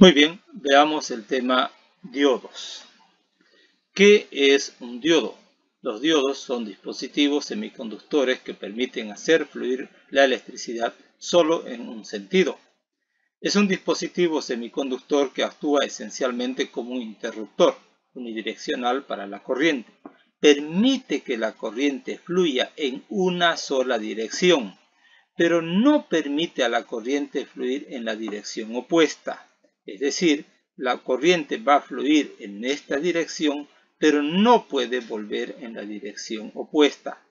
Muy bien, veamos el tema diodos. ¿Qué es un diodo? Los diodos son dispositivos semiconductores que permiten hacer fluir la electricidad solo en un sentido. Es un dispositivo semiconductor que actúa esencialmente como un interruptor unidireccional para la corriente. Permite que la corriente fluya en una sola dirección, pero no permite a la corriente fluir en la dirección opuesta. Es decir, la corriente va a fluir en esta dirección, pero no puede volver en la dirección opuesta.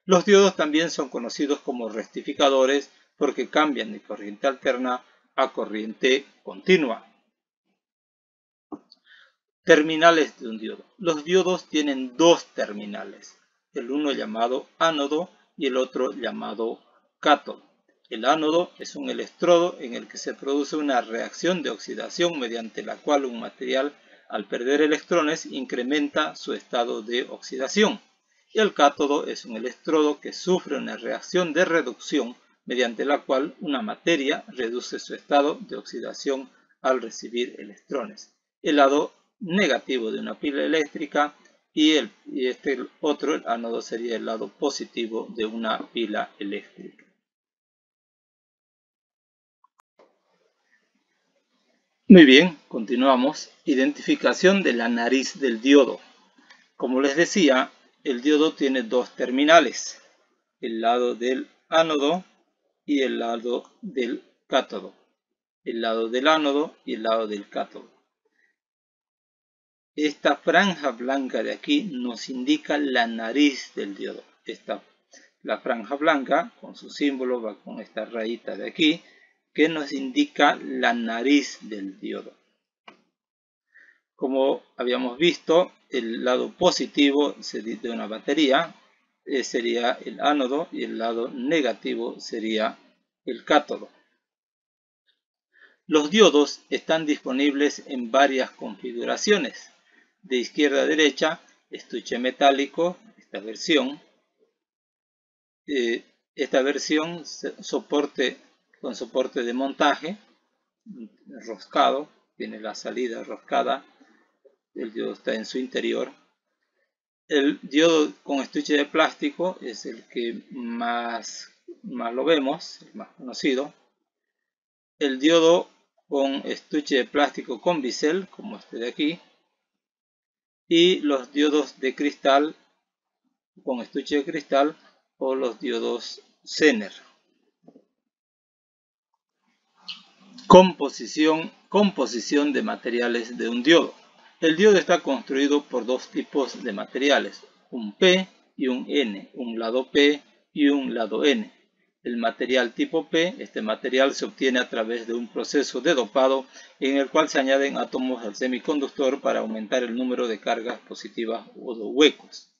Los diodos también son conocidos como rectificadores porque cambian de corriente alterna a corriente continua. Terminales de un diodo. Los diodos tienen dos terminales, el uno llamado ánodo y el otro llamado cátodo. El ánodo es un electrodo en el que se produce una reacción de oxidación mediante la cual un material, al perder electrones, incrementa su estado de oxidación. Y el cátodo es un electrodo que sufre una reacción de reducción mediante la cual una materia reduce su estado de oxidación al recibir electrones. El lado negativo de una pila eléctrica y este otro, el ánodo, sería el lado positivo de una pila eléctrica. Muy bien, continuamos. Identificación de la nariz del diodo. Como les decía, el diodo tiene dos terminales, el lado del ánodo y el lado del cátodo. El lado del ánodo y el lado del cátodo. Esta franja blanca de aquí nos indica la nariz del diodo. La franja blanca con su símbolo va con esta rayita de aquí que nos indica la nariz del diodo. Como habíamos visto, el lado positivo de una batería sería el ánodo y el lado negativo sería el cátodo. Los diodos están disponibles en varias configuraciones. De izquierda a derecha, estuche metálico, esta versión con soporte de montaje, roscado, tiene la salida roscada, el diodo está en su interior. El diodo con estuche de plástico es el que más lo vemos, el más conocido. El diodo con estuche de plástico con bisel, como este de aquí, y los diodos de cristal con estuche de cristal o los diodos Zener. Composición de materiales de un diodo. El diodo está construido por dos tipos de materiales, un P y un N, un lado P y un lado N. El material tipo P, este material se obtiene a través de un proceso de dopado en el cual se añaden átomos al semiconductor para aumentar el número de cargas positivas o de huecos.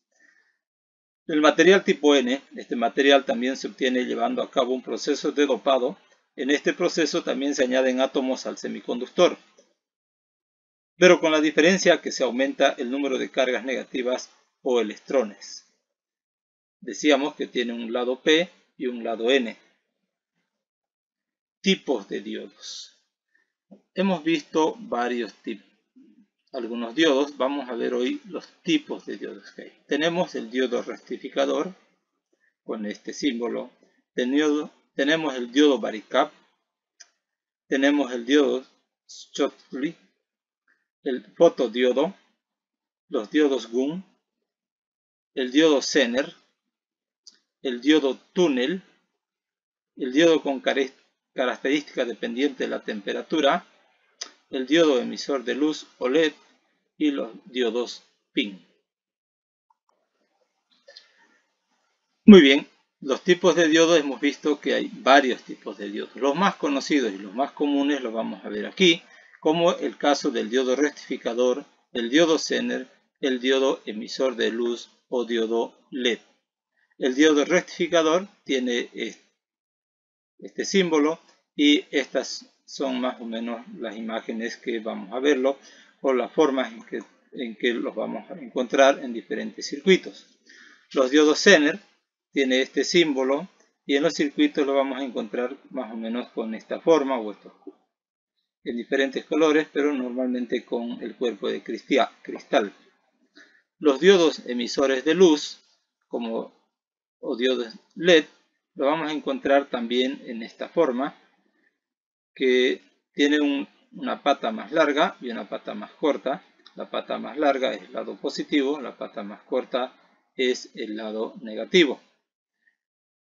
El material tipo N, este material también se obtiene llevando a cabo un proceso de dopado. En este proceso también se añaden átomos al semiconductor, pero con la diferencia que se aumenta el número de cargas negativas o electrones. Decíamos que tiene un lado P y un lado N. Tipos de diodos. Hemos visto algunos diodos. Vamos a ver hoy los tipos de diodos que hay. Tenemos el diodo rectificador con este símbolo. Tenemos el diodo varicap. Tenemos el diodo Schottky, el fotodiodo, los diodos Gunn, el diodo Zener, el diodo túnel, el diodo con característica dependiente de la temperatura, el diodo emisor de luz o LED y los diodos PIN. Muy bien, los tipos de diodos hemos visto que hay varios tipos de diodos. Los más conocidos y los más comunes los vamos a ver aquí, como el caso del diodo rectificador, el diodo Zener, el diodo emisor de luz o diodo LED. El diodo rectificador tiene este símbolo y estas son más o menos las imágenes que vamos a verlo o las formas en que los vamos a encontrar en diferentes circuitos. Los diodos Zener tiene este símbolo y en los circuitos lo vamos a encontrar más o menos con esta forma o estos en diferentes colores, pero normalmente con el cuerpo de cristal. Los diodos emisores de luz, o diodos LED, lo vamos a encontrar también en esta forma, que tiene una pata más larga y una pata más corta. La pata más larga es el lado positivo, la pata más corta es el lado negativo.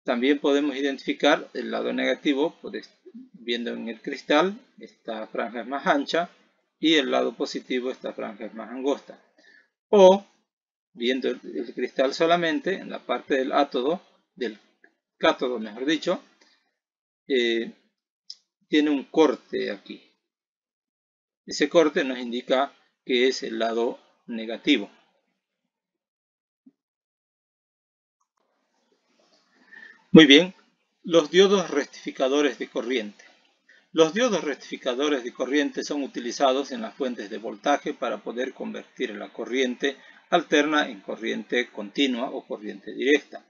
También podemos identificar el lado negativo viendo en el cristal, esta franja es más ancha, y el lado positivo, esta franja es más angosta. O, viendo el cristal solamente, en la parte del cátodo, mejor dicho, tiene un corte aquí. Ese corte nos indica que es el lado negativo. Muy bien, los diodos rectificadores de corriente. Los diodos rectificadores de corriente son utilizados en las fuentes de voltaje para poder convertir la corriente alterna en corriente continua o corriente directa.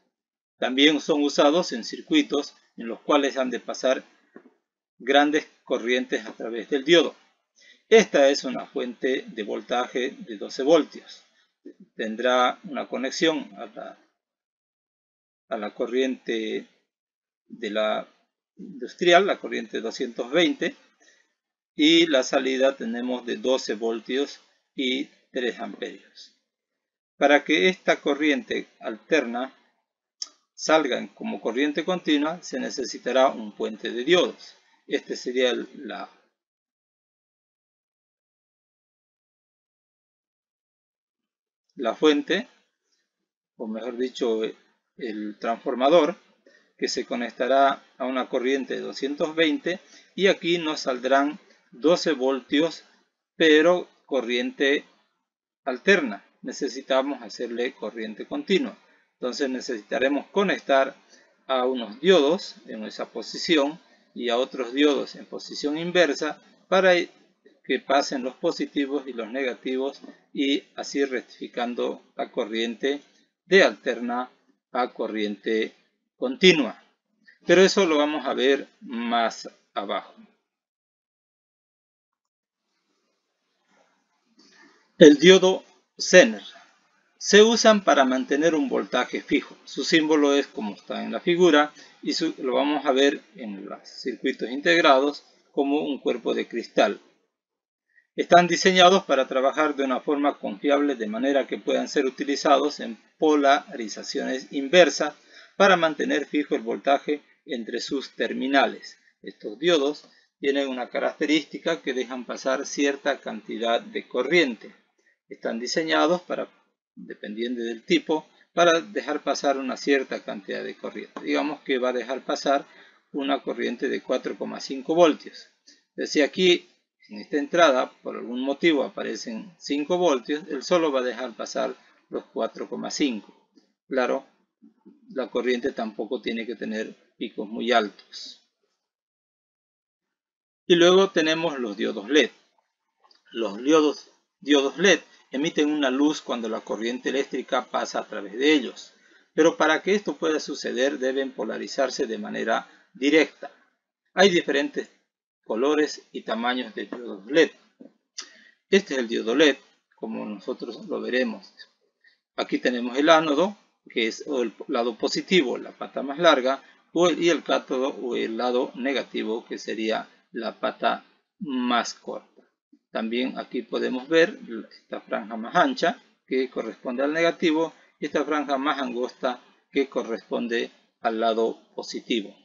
También son usados en circuitos en los cuales han de pasar grandes corrientes a través del diodo. Esta es una fuente de voltaje de 12 voltios. Tendrá una conexión a la corriente de la industrial, la corriente 220, y la salida tenemos de 12 voltios y 3 amperios. Para que esta corriente alterna salga como corriente continua, se necesitará un puente de diodos. Este sería la fuente, o mejor dicho, el transformador, que se conectará a una corriente de 220, y aquí nos saldrán 12 voltios, pero corriente alterna. Necesitamos hacerle corriente continua. Entonces necesitaremos conectar a unos diodos en esa posición y a otros diodos en posición inversa para que pasen los positivos y los negativos, y así rectificando la corriente de alterna a corriente continua. Pero eso lo vamos a ver más abajo. El diodo Zener. Se usan para mantener un voltaje fijo. Su símbolo es como está en la figura, y lo vamos a ver en los circuitos integrados como un cuerpo de cristal. Están diseñados para trabajar de una forma confiable, de manera que puedan ser utilizados en polarizaciones inversas para mantener fijo el voltaje entre sus terminales. Estos diodos tienen una característica que dejan pasar cierta cantidad de corriente. Están diseñados dependiendo del tipo, para dejar pasar una cierta cantidad de corriente. Digamos que va a dejar pasar una corriente de 4,5 voltios. Si aquí en esta entrada por algún motivo aparecen 5 voltios, él solo va a dejar pasar los 4,5. Claro, la corriente tampoco tiene que tener picos muy altos. Y luego tenemos los diodos LED. Los diodos LED emiten una luz cuando la corriente eléctrica pasa a través de ellos, pero para que esto pueda suceder deben polarizarse de manera directa. Hay diferentes colores y tamaños de diodos LED. Este es el diodo LED, como nosotros lo veremos. Aquí tenemos el ánodo, que es el lado positivo, la pata más larga, y el cátodo o el lado negativo, que sería la pata más corta. También aquí podemos ver esta franja más ancha, que corresponde al negativo, y esta franja más angosta, que corresponde al lado positivo.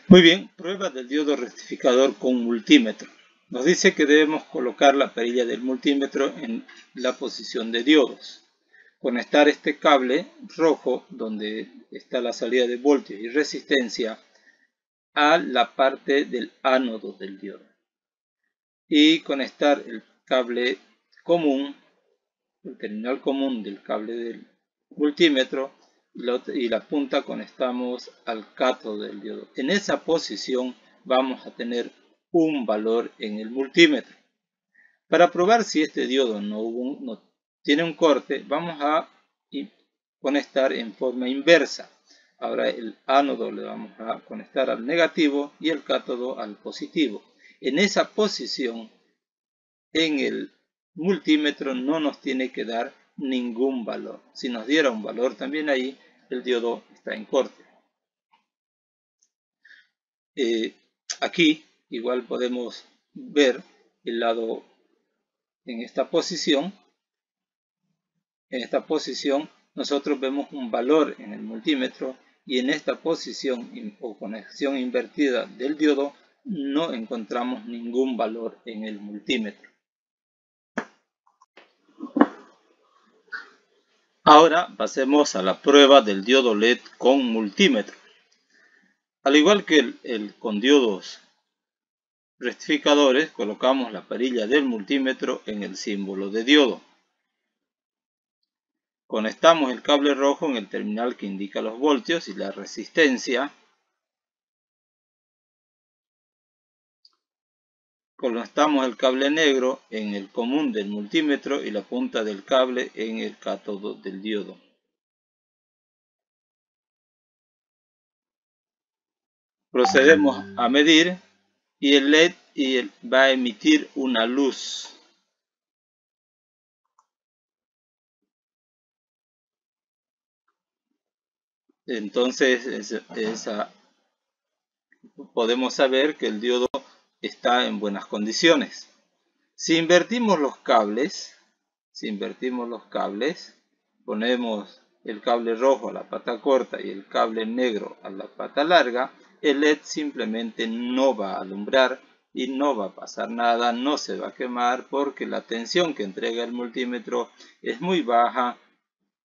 Muy bien, prueba del diodo rectificador con multímetro. Nos dice que debemos colocar la perilla del multímetro en la posición de diodos. Conectar este cable rojo, donde está la salida de voltios y resistencia, a la parte del ánodo del diodo. Y conectar el cable común, el terminal común del cable del multímetro, y la punta conectamos al cátodo del diodo. En esa posición vamos a tener un valor en el multímetro. Para probar si este diodo no tiene un corte, vamos a conectar en forma inversa. Ahora el ánodo le vamos a conectar al negativo y el cátodo al positivo. En esa posición, en el multímetro no nos tiene que dar ningún valor. Si nos diera un valor también ahí, el diodo está en corte. Aquí igual podemos ver el lado en esta posición. En esta posición nosotros vemos un valor en el multímetro y en esta posición o conexión invertida del diodo no encontramos ningún valor en el multímetro. Ahora pasemos a la prueba del diodo LED con multímetro. Al igual que con diodos rectificadores, colocamos la perilla del multímetro en el símbolo de diodo. Conectamos el cable rojo en el terminal que indica los voltios y la resistencia. Conectamos el cable negro en el común del multímetro y la punta del cable en el cátodo del diodo. Procedemos a medir y el LED va a emitir una luz. Entonces podemos saber que el diodo está en buenas condiciones. Si invertimos los cables, ponemos el cable rojo a la pata corta y el cable negro a la pata larga, el LED simplemente no va a alumbrar y no va a pasar nada, no se va a quemar porque la tensión que entrega el multímetro es muy baja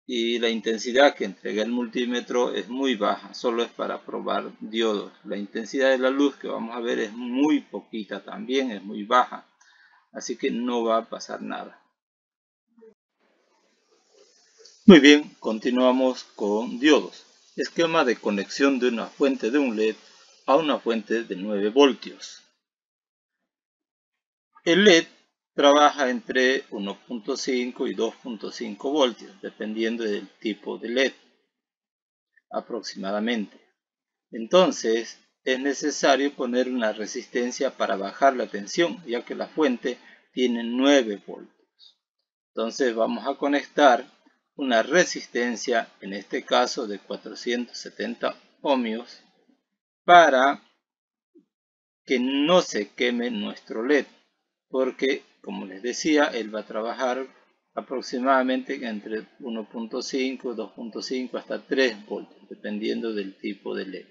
y la intensidad que entrega el multímetro es muy baja, solo es para probar diodos. La intensidad de la luz que vamos a ver es muy poquita también, es muy baja, así que no va a pasar nada. Muy bien, continuamos con diodos. Esquema de conexión de una fuente de un LED a una fuente de 9 voltios. El LED trabaja entre 1.5 y 2.5 voltios, dependiendo del tipo de LED, aproximadamente. Entonces, es necesario poner una resistencia para bajar la tensión, ya que la fuente tiene 9 voltios. Entonces, vamos a conectar una resistencia, en este caso de 470 ohmios, para que no se queme nuestro LED, porque, como les decía, él va a trabajar aproximadamente entre 1.5, 2.5 hasta 3 voltios, dependiendo del tipo de LED.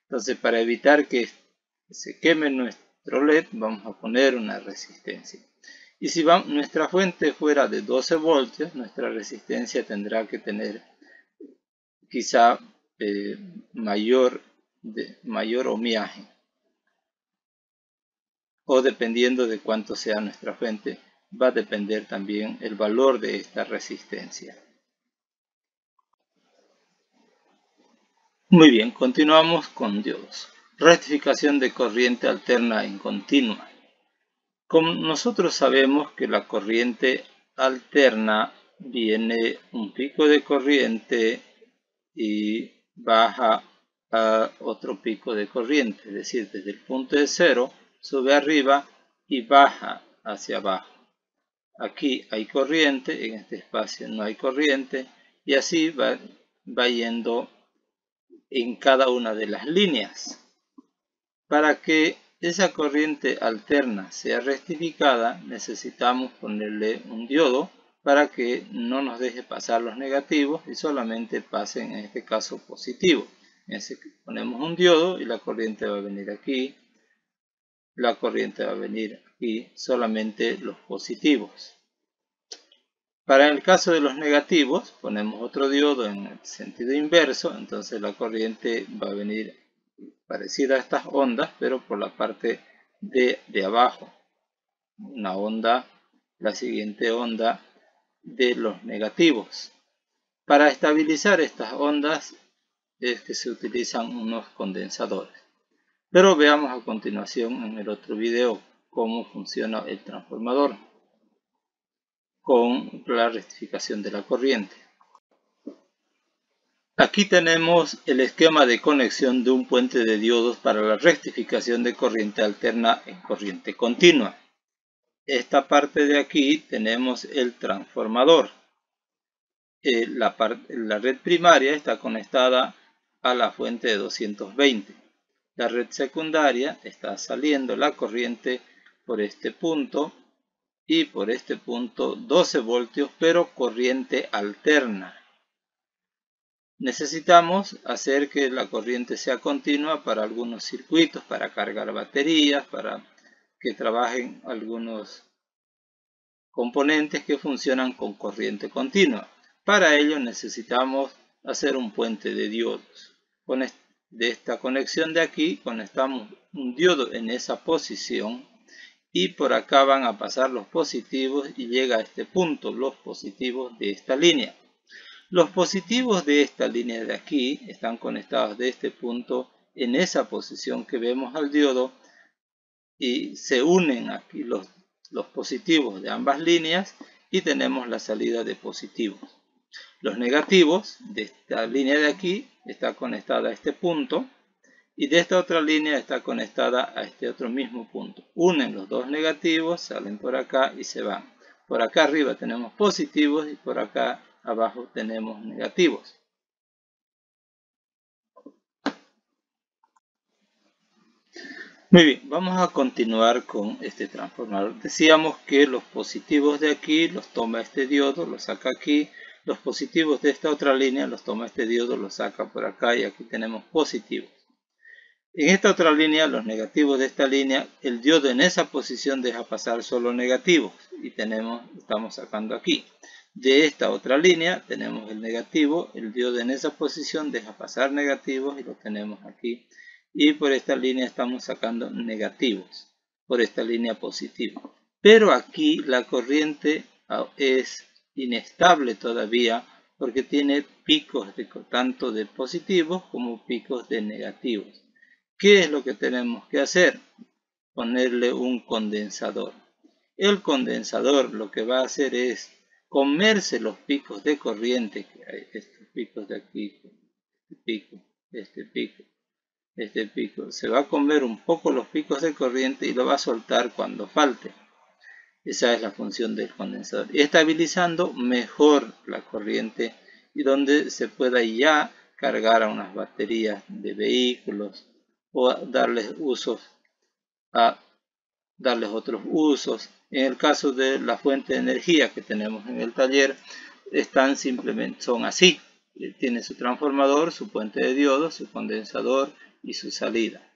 Entonces, para evitar que se queme nuestro LED, vamos a poner una resistencia. Y si nuestra fuente fuera de 12 voltios, nuestra resistencia tendrá que tener quizá mayor ohmiaje. O dependiendo de cuánto sea nuestra fuente, va a depender también el valor de esta resistencia. Muy bien, continuamos con diodos. Rectificación de corriente alterna en continua. Como nosotros sabemos que la corriente alterna viene un pico de corriente y baja a otro pico de corriente, es decir, desde el punto de cero sube arriba y baja hacia abajo. Aquí hay corriente, en este espacio no hay corriente y así va yendo en cada una de las líneas. Para que esa corriente alterna sea rectificada, necesitamos ponerle un diodo para que no nos deje pasar los negativos y solamente pasen, en este caso, positivos. Ponemos un diodo y la corriente va a venir aquí, la corriente va a venir aquí, solamente los positivos. Para el caso de los negativos, ponemos otro diodo en el sentido inverso, entonces la corriente va a venir parecida a estas ondas, pero por la parte de abajo. Una onda, la siguiente onda de los negativos. Para estabilizar estas ondas es que se utilizan unos condensadores. Pero veamos a continuación en el otro video cómo funciona el transformador con la rectificación de la corriente. Aquí tenemos el esquema de conexión de un puente de diodos para la rectificación de corriente alterna en corriente continua. Esta parte de aquí tenemos el transformador. La red primaria está conectada a la fuente de 220. La red secundaria está saliendo la corriente por este punto y por este punto 12 voltios, pero corriente alterna. Necesitamos hacer que la corriente sea continua para algunos circuitos, para cargar baterías, para que trabajen algunos componentes que funcionan con corriente continua. Para ello necesitamos hacer un puente de diodos. De esta conexión de aquí conectamos un diodo en esa posición y por acá van a pasar los positivos y llega a este punto los positivos de esta línea. Los positivos de esta línea de aquí están conectados de este punto en esa posición que vemos al diodo y se unen aquí los positivos de ambas líneas y tenemos la salida de positivos. Los negativos de esta línea de aquí está conectada a este punto y de esta otra línea está conectada a este otro mismo punto. Unen los dos negativos, salen por acá y se van. Por acá arriba tenemos positivos y por acá abajo tenemos negativos. Muy bien, vamos a continuar con este transformador. Decíamos que los positivos de aquí los toma este diodo, los saca aquí. Los positivos de esta otra línea los toma este diodo, los saca por acá y aquí tenemos positivos. En esta otra línea, los negativos de esta línea, el diodo en esa posición deja pasar solo negativos y estamos sacando aquí. De esta otra línea tenemos el negativo, el diodo en esa posición deja pasar negativos y lo tenemos aquí. Y por esta línea estamos sacando negativos, por esta línea positiva. Pero aquí la corriente es inestable todavía porque tiene picos tanto de positivos como picos de negativos. ¿Qué es lo que tenemos que hacer? Ponerle un condensador. El condensador lo que va a hacer es comerse los picos de corriente que hay, estos picos de aquí, este pico. Se va a comer un poco los picos de corriente y lo va a soltar cuando falte. Esa es la función del condensador. Y estabilizando mejor la corriente y donde se pueda ya cargar a unas baterías de vehículos o darles otros usos. En el caso de la fuente de energía que tenemos en el taller, son así. Tiene su transformador, su puente de diodos, su condensador y su salida.